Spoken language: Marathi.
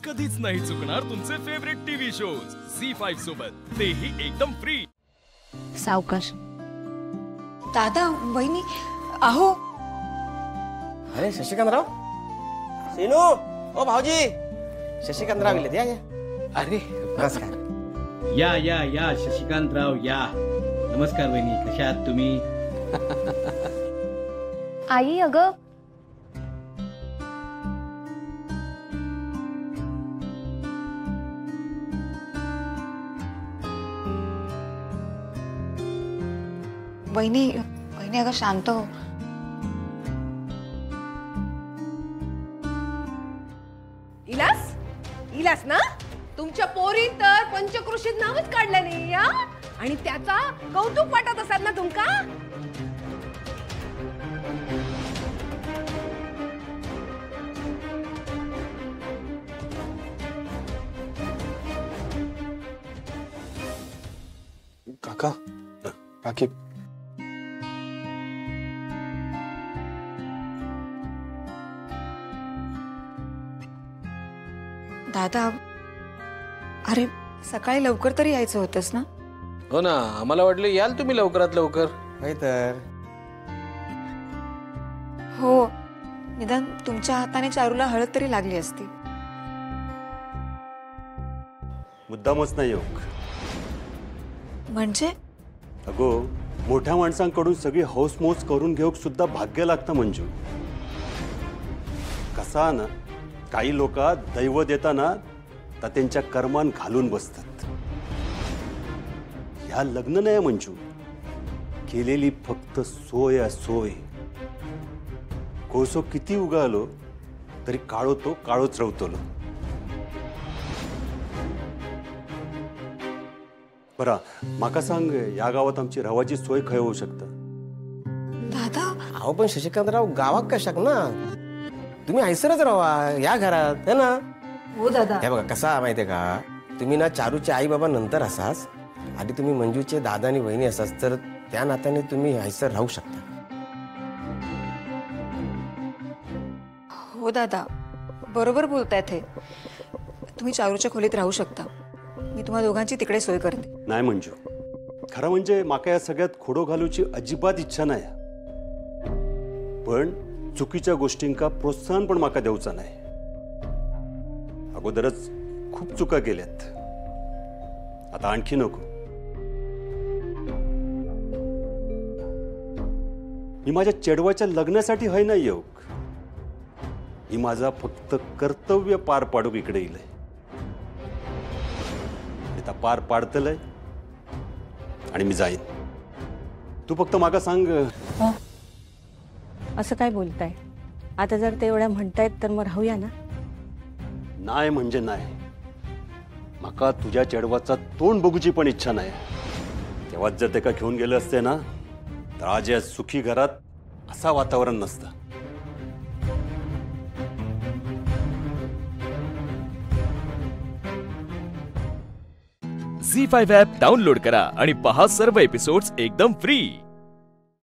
कधीच नाही चुकणार तुमचे फेवरेट टीव्ही शोज झी5 सोबत, तेही एकदम फ्री। सावकाश दादा वहिनी अहो। अरे शशिकांतराव, सीनू, ओ भाऊजी, शशिकांतराव गेले या या। अरे नमस्कार। या या या शशिकांतराव या। नमस्कार वहिनी, कशा आहात तुम्ही? आई अगं वहिनी वहिनी अगं शांत हो। इलास इलास ना, तुमच्या पोरी तर पंचकृषीत नावच काढलं नाही या, आणि त्याचा कौतुक वाटत असत ना तुमका? काका काकी दादा अरे सकाळी लवकर तरी यायचं होतंस ना? हो ना, आम्हाला वाटलं याल तुम्ही लवकरात लवकर। नाही तर हो, निदान तुमच्या हाताने चारूला हळद तरी लागली असती। मुद्दामच नाही योग। म्हणजे अगो, मोठ्या माणसांकडून सगळी हौसमौस करून घेऊक सुद्धा भाग्य लागतं मंजू। कसा ना, काही लोक दैव देताना तर त्यांच्या कर्मान घालून बसतात। ह्या लग्न नाही मंजू, केलेली फक्त सोय आहे सोय। कोसो किती उगालो तरी काळो तो काळोच रवतलो। बरा माका सांग, या गावात आमची रवाची सोय खय होऊ शकता? दादा अहो पण शशिकांतराव गावात कशाक ना, तुम्ही ऐसरच राहा या घरात है ना। हो दादा। हे बघा कसा माहितीये का, तुम्ही ना चारूचे आई बाबा नंतर असाच, आधी तुम्ही मंजूचे दादा आणि वहिनी असाच, तर त्या नात्याने तुम्ही ऐसर राहू शकता। हो दादा, बरोबर बोलतायत हे। तुम्ही चारूच्या खोलीत राहू शकता, मी तुम्हा दोघांची तिकडे सोय करते। नाही मंजू, खरं म्हणजे माका या सगळ्यात खोडो घालूची अजिबात इच्छा नाही, पण चुकीच्या गोष्टींका प्रोत्साहन पण माका देऊचा नाही। अगोदरच खूप चुका केल्यात, आता आणखी नको। मी माझ्या चेडवाच्या लग्नासाठी हय नाही येऊ, मी माझा फक्त कर्तव्य पार पाडूक इकडे येईल। आता पार पाडतलंय आणि मी जाईन। तू फक्त माका सांग। असं काय बोलताय? आता जर ते एवढ्या म्हणतायत तर मग राहूया ना? नाही म्हणजे नाही, माका तुझ्या चेडवाचा तोंड बघूची पण इच्छा नाही। तेव्हाच जर ते का घेऊन गेले असते ना, तर आज या सुखी घरात असा वातावरण नसतं। झी5 ॲप डाउनलोड करा आणि पहा सर्व एपिसोड्स एकदम फ्री।